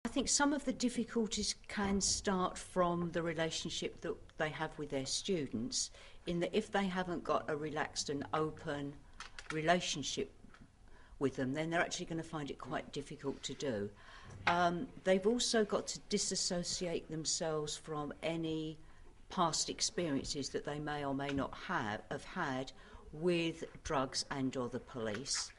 I think some of the difficulties can start from the relationship that they have with their students, in that if they haven't got a relaxed and open relationship with them, then they're actually going to find it quite difficult to do. They've also got to disassociate themselves from any past experiences that they may or may not have had with drugs and or the police.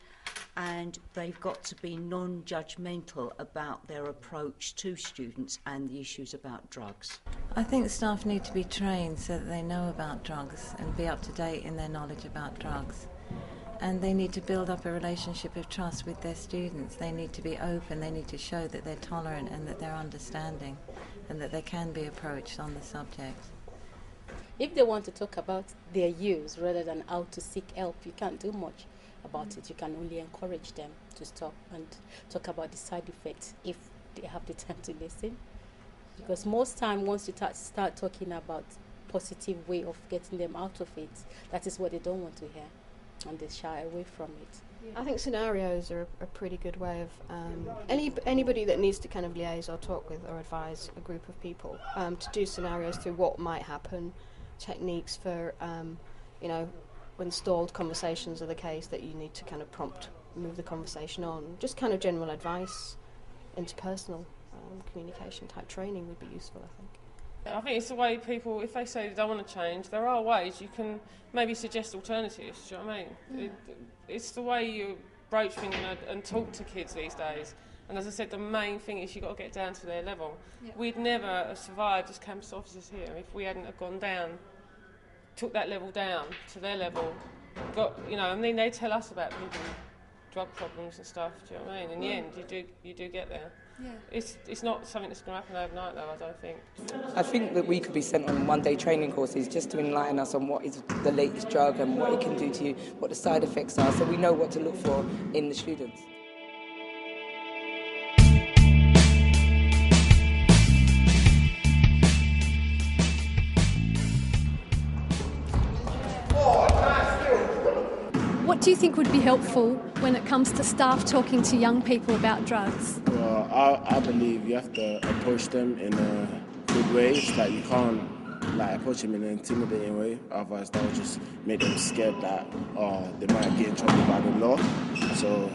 And they've got to be non-judgmental about their approach to students and the issues about drugs. I think staff need to be trained so that they know about drugs and be up to date in their knowledge about drugs. And they need to build up a relationship of trust with their students. They need to be open, they need to show that they're tolerant and that they're understanding and that they can be approached on the subject. If they want to talk about their use rather than how to seek help, you can't do much about it. You can only encourage them to stop and talk about the side effects if they have the time to listen. Because most time, once you start talking about positive way of getting them out of it, that is what they don't want to hear, and they shy away from it. I think scenarios are a pretty good way of anybody that needs to kind of liaise or talk with or advise a group of people to do scenarios through what might happen, techniques for when stalled conversations are the case that you need to kind of move the conversation on. Just kind of general advice, interpersonal communication type training would be useful, I think. I think it's the way people, if they say they don't want to change, there are ways you can maybe suggest alternatives, do you know what I mean? It's the way you broach things and talk to kids these days. And as I said, the main thing is you've got to get down to their level. Yeah. We'd never have survived as campus officers here if we hadn't have gone down, took that level down to their level. They tell us about people with drug problems and stuff, do you know what I mean? In the end, you do get there. Yeah. It's not something that's going to happen overnight, though, I don't think. I think that we could be sent on one-day training courses just to enlighten us on what is the latest drug and what it can do to you, what the side effects are, so we know what to look for in the students. What do you think would be helpful when it comes to staff talking to young people about drugs? Well, I believe you have to approach them in a good way. It's like you can't approach them in an intimidating way, otherwise that will just make them scared that they might get in trouble by the law. So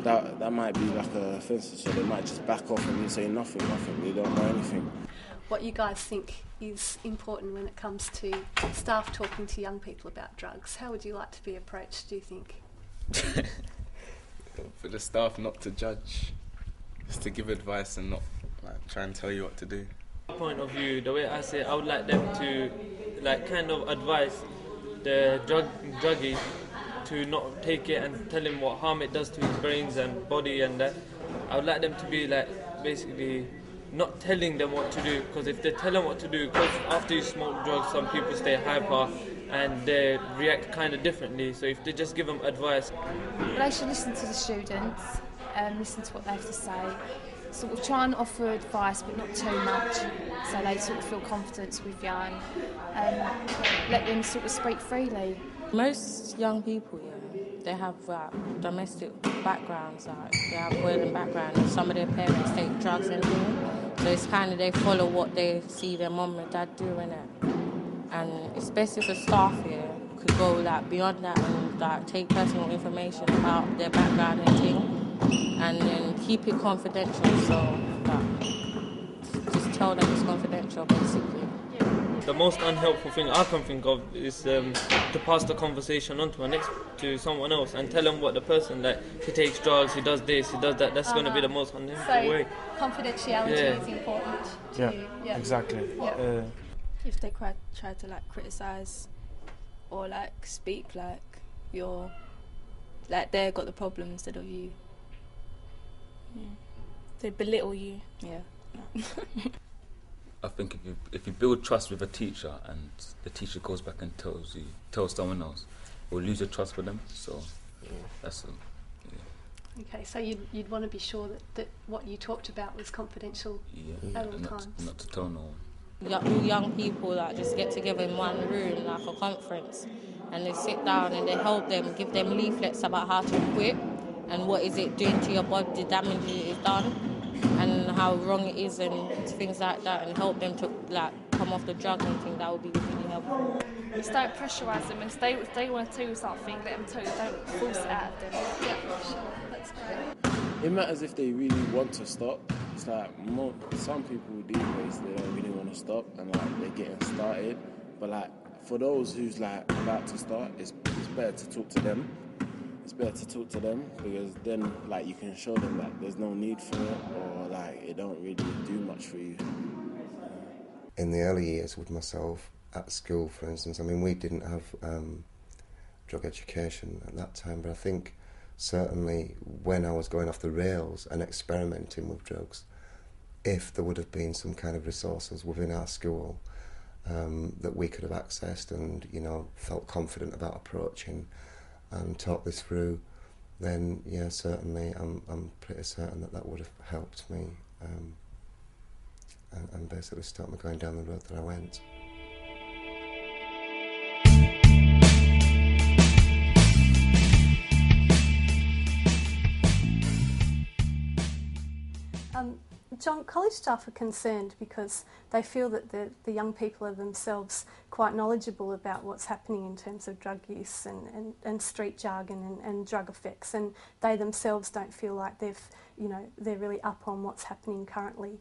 that might be like a offence, so they might just back off and say nothing, they don't know anything. What you guys think is important when it comes to staff talking to young people about drugs? How would you like to be approached, do you think? For the staff not to judge, just to give advice and not try and tell you what to do. Point of view, the way I say it, I would like them to kind of advise the druggie to not take it and tell him what harm it does to his brains and body, and that. I would like them to be basically not telling them what to do, because if they tell them what to do, because after you smoke drugs some people stay hyper and they react kind of differently, so if they just give them advice. They should listen to the students and listen to what they have to say, sort of try and offer advice but not too much, so they sort of feel confidence with young, and let them sort of speak freely. Most young people, they have domestic backgrounds, they have violent backgrounds, and some of their parents take drugs and things. So it's kind of they follow what they see their mum and dad doing it. And especially for staff here, could go beyond that and take personal information about their background and things, and then keep it confidential. So just tell them it's confidential, basically. The most unhelpful thing I can think of is to pass the conversation on to someone else and tell them what the person, he takes drugs, he does this, he does that. That's going to be the most unhelpful way. Confidentiality is important to you. Yeah, exactly. Yeah. If they try to criticise or speak you're they got the problem instead of you. Yeah. They belittle you. Yeah. I think if you build trust with a teacher and the teacher goes back and tells someone else, you'll lose your trust for them. So that's it. Yeah. Okay, so you'd want to be sure that what you talked about was confidential at all times. Not to tell no one. Young people just get together in one room, a conference, and they sit down and they help them, give them leaflets about how to quit and what is it doing to your body, the damage it is done, and how wrong it is and things like that, and help them to like come off the drug and things. That would be really helpful. Just don't pressurise them, and if they want to do something, let them do it. Don't force it out of them. Yeah, sure. That's great. It matters if they really want to stop. It's like some people these days, they don't really want to stop, and like they're getting started. But like for those who's like about to start, it's better to talk to them. It's better to talk to them, because then like you can show them that there's no need for it, or like it don't really do much for you. In the early years with myself at school, for instance, I mean, we didn't have drug education at that time, but I think certainly when I was going off the rails and experimenting with drugs, if there would have been some kind of resources within our school that we could have accessed and, you know, felt confident about approaching and talked this through, then yeah, certainly I'm pretty certain that would have helped me and basically start me going down the road that I went. John, college staff are concerned because they feel that the young people are themselves quite knowledgeable about what's happening in terms of drug use and street jargon and drug effects, and they themselves don't feel like they're really up on what's happening currently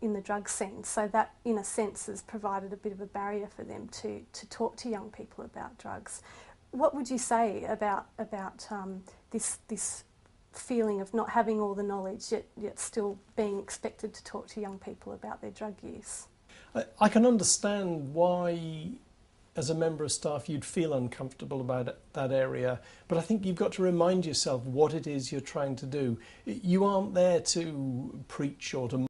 in the drug scene. So that, in a sense, has provided a bit of a barrier for them to talk to young people about drugs. What would you say about this feeling of not having all the knowledge yet still being expected to talk to young people about their drug use? I can understand why, as a member of staff, you'd feel uncomfortable about that area, but I think you've got to remind yourself what it is you're trying to do. You aren't there to preach or to